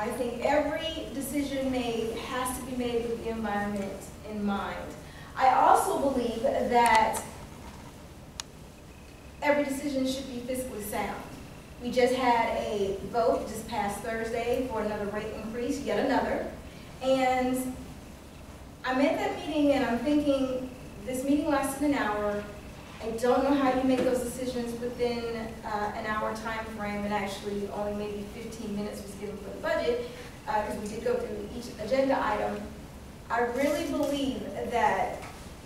I think every decision made has to be made with the environment in mind. I also believe that every decision should be fiscally sound. We just had a vote this past Thursday for another rate increase, yet another. And I'm at that meeting and I'm thinking, this meeting lasted an hour. I don't know how you make those decisions within an hour time frame, and actually only maybe 15 minutes was given for the budget, because we did go through each agenda item. I really believe that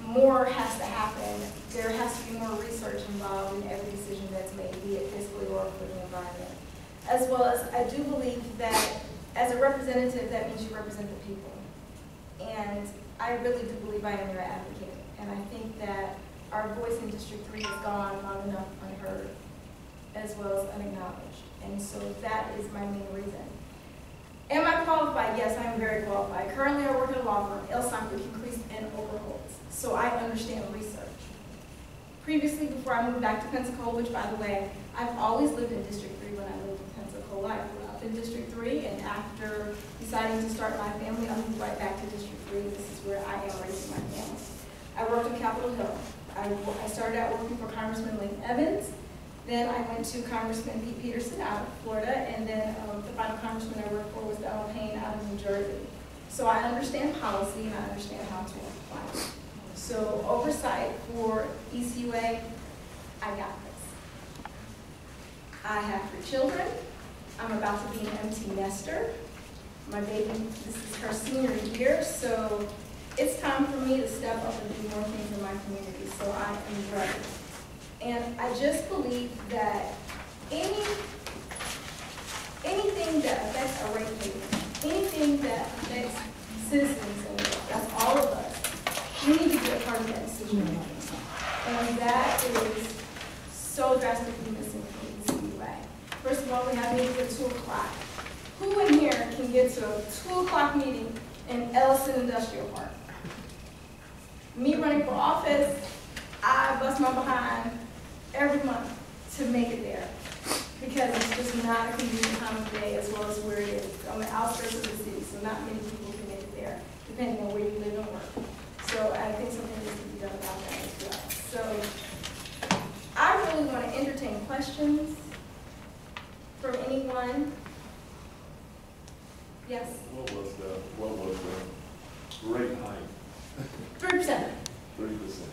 more has to happen. There has to be more research involved in every decision that's made, be it fiscally or for the environment. As well as I do believe that as a representative, that means you represent the people. And I really do believe I am your advocate. And I think that our voice in District 3 has gone long enough unheard, as well as unacknowledged. And so that is my main reason. Am I qualified? Yes, I am very qualified. Currently, I work at a law firm, Clorissti and Overholtz, so I understand research. Previously, before I moved back to Pensacola, which, by the way, I've always lived in District 3 when I lived in Pensacola. I grew up in District 3, and after deciding to start my family, I moved right back to District 3. This is where I am raising my family. I worked on Capitol Hill. I started out working for Congressman Lincoln Evans. Then I went to Congressman Pete Peterson out of Florida, and then the final congressman I worked for was Donald Payne out of New Jersey. So I understand policy and I understand how to apply it. So oversight for ECUA, I got this. I have 3 children. I'm about to be an empty nester. My baby, this is her senior year, so it's time for me to step up and do more things in my community, so I am ready. And I just believe that anything that affects our ratepayer, anything that affects citizens, and that's all of us, we need to be a part of that decision making. And that is so drastically missing from the CUA. First of all, we have meetings at 2 o'clock. Who in here can get to a 2 o'clock meeting in Ellison Industrial Park? Me running for office, I bust my behind every month to make it there, because it's just not a convenient time of day, as well as where it is on the outskirts of the city, so not many people can make it there, depending on where you live and work. So I think something needs to be done about that as well. So I really want to entertain questions from anyone. Yes? What was the rate hike? 3%. 3%.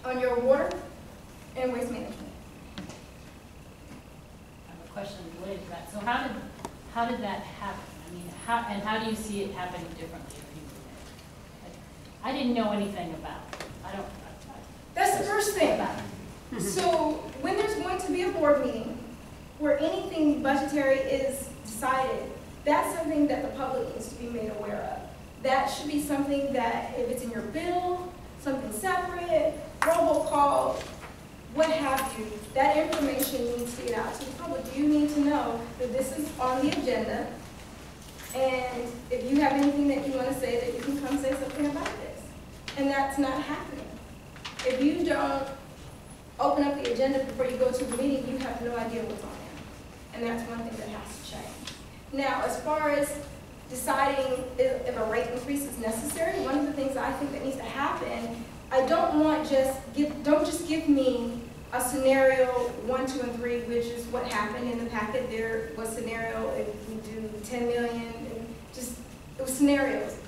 On your water and waste management. I have a question related to that. So how did that happen? I mean, how do you see it happening differently? I didn't know anything about it. That's the first thing. So when there's going to be a board meeting where anything budgetary is decided, that's something that the public needs to be made aware of. That should be something that, if it's in your bill, something separate, robocall, what have you, that information needs to get out to the public. You need to know that this is on the agenda, and if you have anything that you want to say, that you can come say something about this. And that's not happening. If you don't open up the agenda before you go to the meeting, you have no idea what's on there. And that's one thing that has to change. Now, as far as deciding if a rate increase is necessary, one of the things I think that needs to happen, I don't want don't just give me a scenario 1, 2, and 3, which is what happened in the packet. There was scenario if we do 10 million, and just it was scenarios.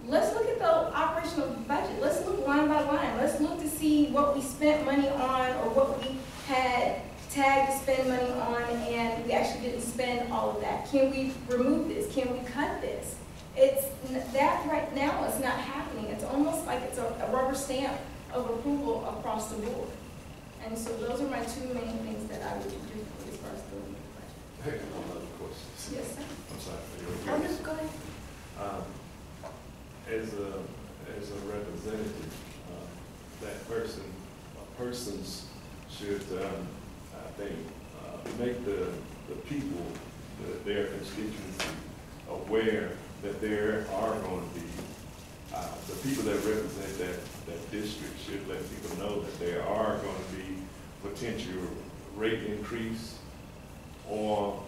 Let's look at the operational budget. Let's look line by line. Let's look to see what we spent money on, or what we had tagged to spend money on, and we actually didn't spend all of that. Can we remove this? Can we cut this? It's that right now is not happening. It's almost like it's a rubber stamp of approval across the board. And so those are my 2 main things that I would do as far as the budget. Hey, another question. Yes, sir. I'm sorry. Oh, just go ahead. As a representative, persons should, I think, make the people, their constituency, aware that there are going to be, the people that represent that district should let people know that there are going to be potential rate increase or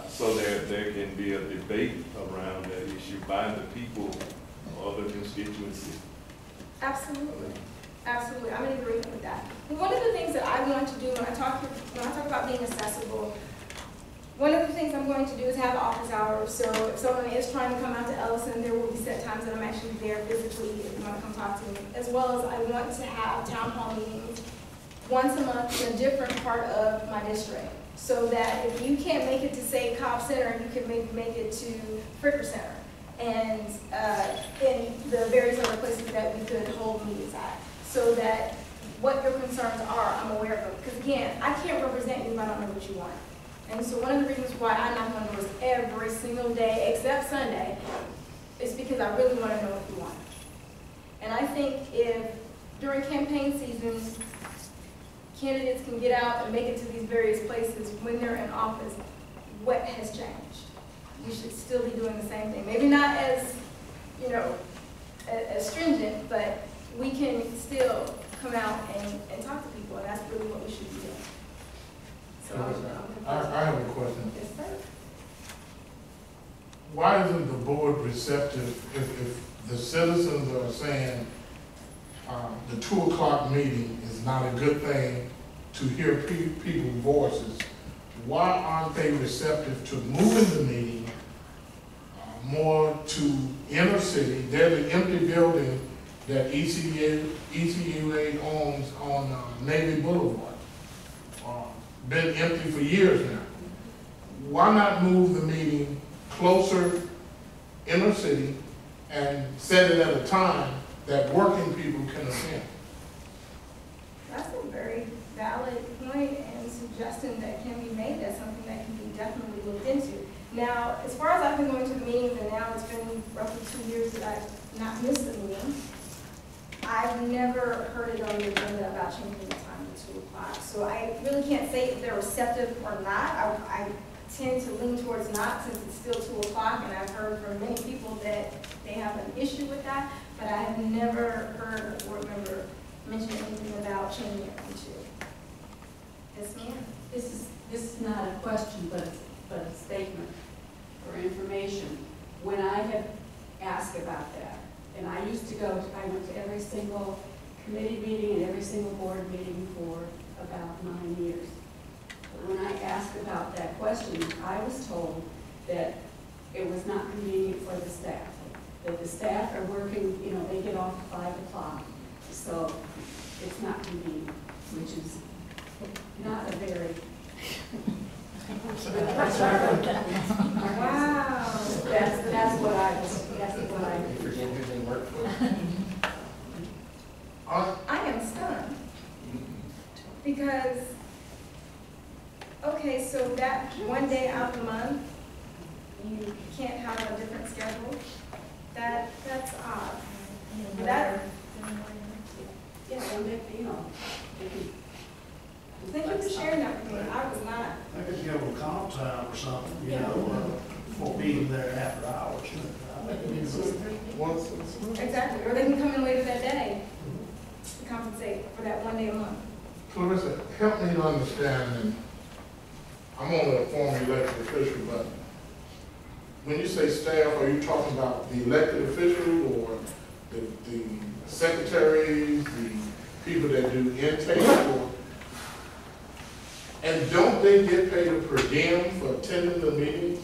so there can be a debate around that issue by the people of the constituency. Absolutely. Absolutely, I'm in agreement with that. One of the things that I want to do when I talk about being accessible, one of the things I'm going to do is have office hours. So if someone is trying to come out to Ellison, there will be set times that I'm actually there physically if you want to come talk to me. As well as I want to have town hall meetings once a month in a different part of my district. So that if you can't make it to, say, Cobb Center, you can maybe make it to Fricker Center. And in the various other places that we could hold meetings at. So that what your concerns are, I'm aware of them. Because again, I can't represent you if I don't know what you want. And so one of the reasons why I knock on doors every single day, except Sunday, is because I really want to know what you want. And I think if during campaign season, candidates can get out and make it to these various places when they're in office, what has changed? We should still be doing the same thing. Maybe not as, you know, as stringent, but we can still come out and talk to people, and that's really what we should be doing. So I have a question. Yes, sir. Why isn't the board receptive if the citizens are saying the 2 o'clock meeting is not a good thing to hear people's voices? Why aren't they receptive to moving the meeting more to inner city? There's an empty building that ECUA owns on Navy Boulevard. Been empty for years now. Why not move the meeting closer inner city and set it at a time that working people can attend? That's a very valid point and suggestion that can be made. That's something that can be definitely looked into. Now, as far as I've been going to the meetings, and now it's been roughly 2 years that I've not missed a meeting, I've never heard it on the agenda about changing the time to 2 o'clock. So I really can't say if they're receptive or not. I tend to lean towards not, since it's still 2 o'clock, and I've heard from many people that they have an issue with that, but I have never heard a board member mention anything about changing it from 2. Yes, ma'am? This is not a question, but a statement for information. When I had asked about that, and I went to every single committee meeting and every single board meeting for about 9 years. But when I asked about that question, I was told that it was not convenient for the staff. That the staff are working, you know, they get off at 5 o'clock, so it's not convenient, which is not a very... Wow. That's what I Forget who they work for. I am stunned. Because, okay, so that one day out of the month, you can't have a different schedule. That's odd. That, yeah, you know, thank you for sharing that with me. I was not. I could give them comp time or something, you know, for being there after hours. Exactly, or they can come in later that day to compensate for that one day a month. Clarissa, help me to understand, and I'm only a former elected official, but when you say staff, are you talking about the elected officials or the secretaries, the people that do intake, or, and don't they get paid a per diem for attending the meetings?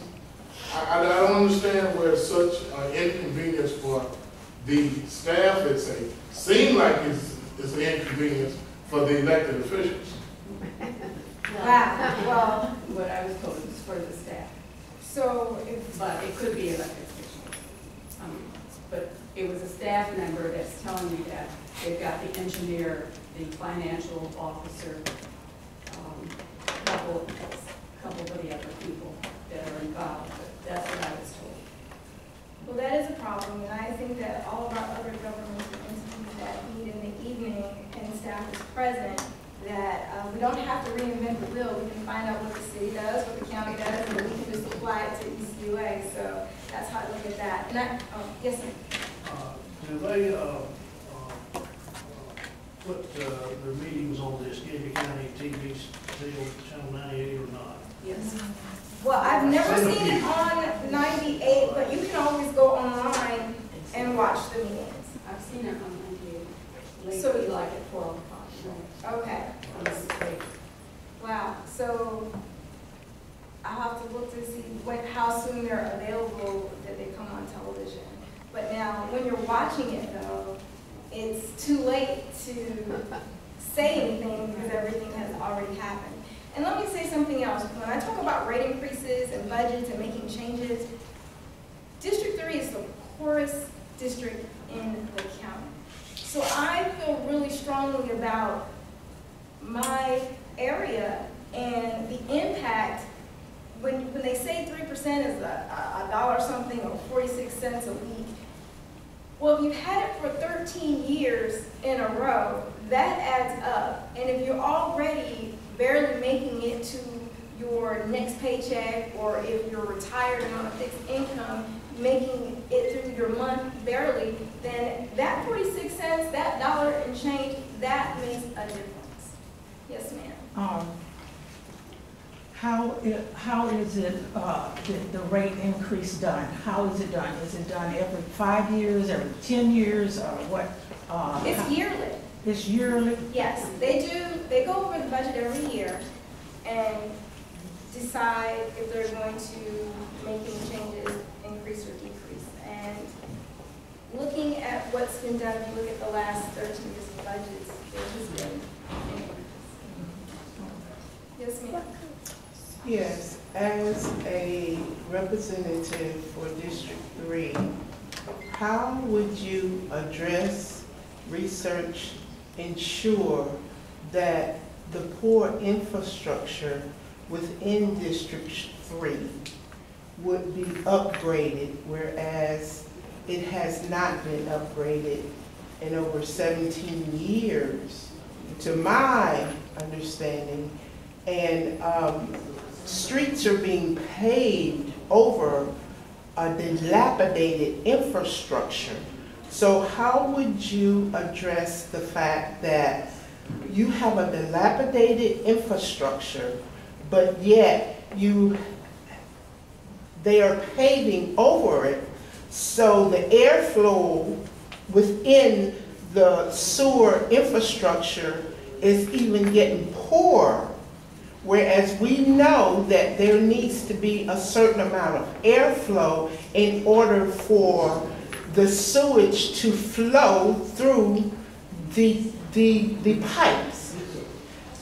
I don't understand where such inconvenience for the staff, it's seem like it's an inconvenience for the elected officials. Wow, well, what I was told was for the staff, so if, but it could be elected officials. But it was a staff member that's telling me that they've got the engineer, the financial officer, couple of the other people that are involved. But that's what I was told. well, that is a problem, and I think that all of our other governmental entities that meet in the evening and staff is present, that we don't have to reinvent the wheel. We can find out what the city does, what the county does, and we can just apply it to ECUA. So that's how I look at that. And yes, sir. Do they put their meetings on the Escambia County TV deal, Channel 98 or not? Yes. Well, I've never seen it on 98, but you can always go online and watch the meetings. I've seen it on 98, So- lately, like at 12 o'clock. Okay. Wow, so I'll have to look to see how soon they're available that they come on television. But now, when you're watching it though, it's too late to say anything because everything has already happened. And let me say something else. When I talk about rate increases and budgets and making changes, District 3 is the poorest district in the county. So I feel really strongly about my area and the impact when they say 3% is a dollar something or 46 cents a week. Well, if you've had it for 13 years in a row, that adds up. And if you're already barely making it to your next paycheck, or if you're retired and on a fixed income, making it through your month barely, then that 46 cents, that dollar and change, that makes a difference. Yes, ma'am. How is it, the rate increase done? How is it done? Is it done every 5 years, every 10 years, or what? It's yearly. It's yearly? Yes, they do. They go over the budget every year and decide if they're going to make any changes, increase or decrease. And looking at what's been done, if you look at the last 13 years of budgets, there has been an increase. Yes, ma'am. Yes, as a representative for District 3, how would you address, research, ensure that the poor infrastructure within District 3 would be upgraded, whereas it has not been upgraded in over 17 years, to my understanding, and streets are being paved over a dilapidated infrastructure. So how would you address the fact that you have a dilapidated infrastructure, but yet they are paving over it, so the airflow within the sewer infrastructure is even getting poorer? Whereas we know that there needs to be a certain amount of airflow in order for the sewage to flow through the pipes.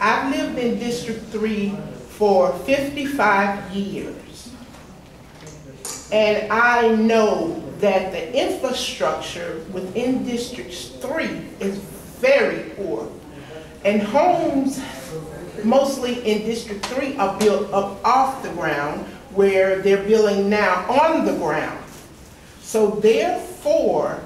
I've lived in District 3 for 55 years. And I know that the infrastructure within District 3 is very poor. And homes, mostly in District 3, are built up off the ground, where they're building now on the ground. So therefore,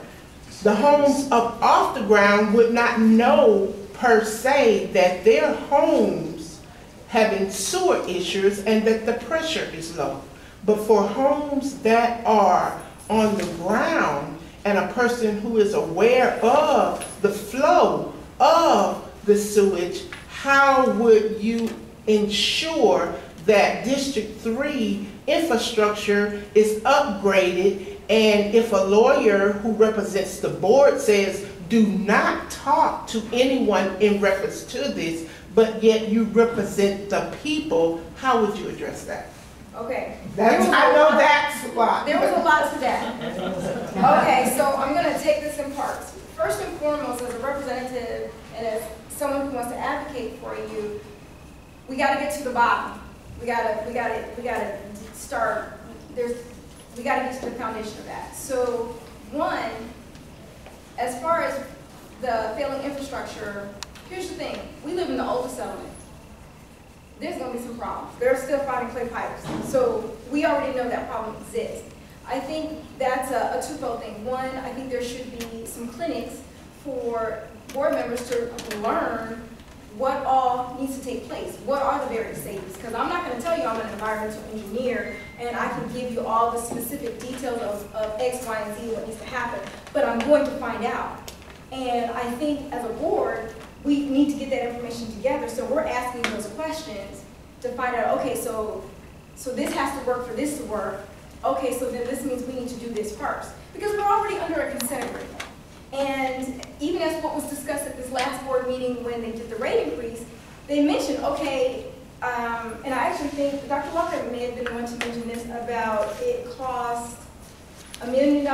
the homes up off the ground would not know per se that their homes having sewer issues and that the pressure is low. But for homes that are on the ground and a person who is aware of the flow of the sewage, how would you ensure that District 3 infrastructure is upgraded? And if a lawyer who represents the board says, do not talk to anyone in reference to this, but yet you represent the people, how would you address that? Okay. I know that's a lot. There was a lot to that. Okay, so I'm going to take this in parts. First and foremost, as a representative and as someone who wants to advocate for you, we got to get to the bottom. We got to start. We got to get to the foundation of that. So, one, as far as the failing infrastructure, here's the thing: we live in the oldest settlement. There's going to be some problems. They're still finding clay pipes, so we already know that problem exists. I think that's a twofold thing. One, I think there should be some clinics for board members to learn what all needs to take place. What are the various stages? Because I'm not going to tell you I'm an environmental engineer and I can give you all the specific details of X, Y, and Z, what needs to happen, but I'm going to find out. And I think as a board, we need to get that information together, so we're asking those questions to find out, okay, so so this has to work for this to work. Okay, so then this means we need to do this first. Because we're already under a consent agreement. And even as what was discussed at this last board meeting when they did the rate increase, they mentioned, okay, and I actually think Dr. Walker may have been the one to mention this about it cost $1 million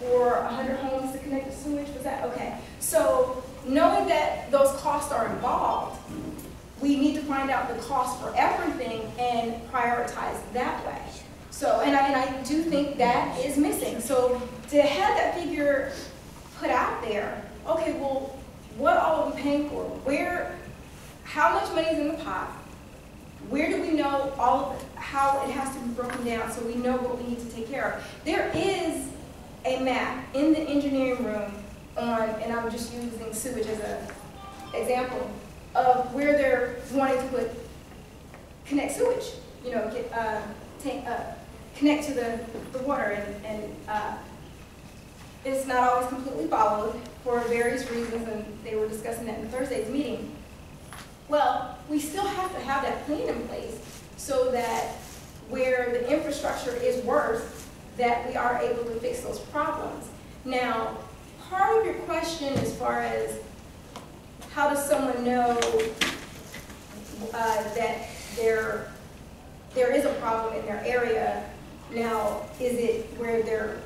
for 100 homes to connect to sewage. Was that okay? So knowing that those costs are involved, we need to find out the cost for everything and prioritize that way. So, and I do think that is missing. So to have that figure put out there, okay, well, what all are we paying for? Where, how much money is in the pot? Where do we know all of it, how it has to be broken down so we know what we need to take care of? There is a map in the engineering room on, and I'm just using sewage as an example, of where they're wanting to connect sewage, you know, connect to the water, and it's not always completely followed for various reasons, and they were discussing that in Thursday's meeting. Well, we still have to have that plan in place so that where the infrastructure is worse, that we are able to fix those problems. Now, part of your question as far as how does someone know that there is a problem in their area? Now, is it where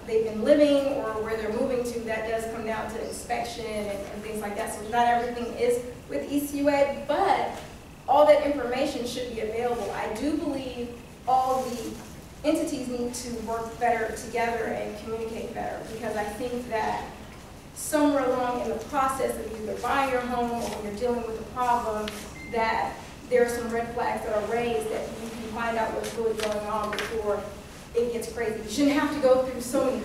they've been living or where they're moving to? That does come down to inspection and things like that. So not everything is with ECUA, but all that information should be available. I do believe all the entities need to work better together and communicate better, because I think that somewhere along in the process of either buying your home or when you're dealing with a problem, that there are some red flags that are raised that you can find out what's really going on before it gets crazy. You shouldn't have to go through so many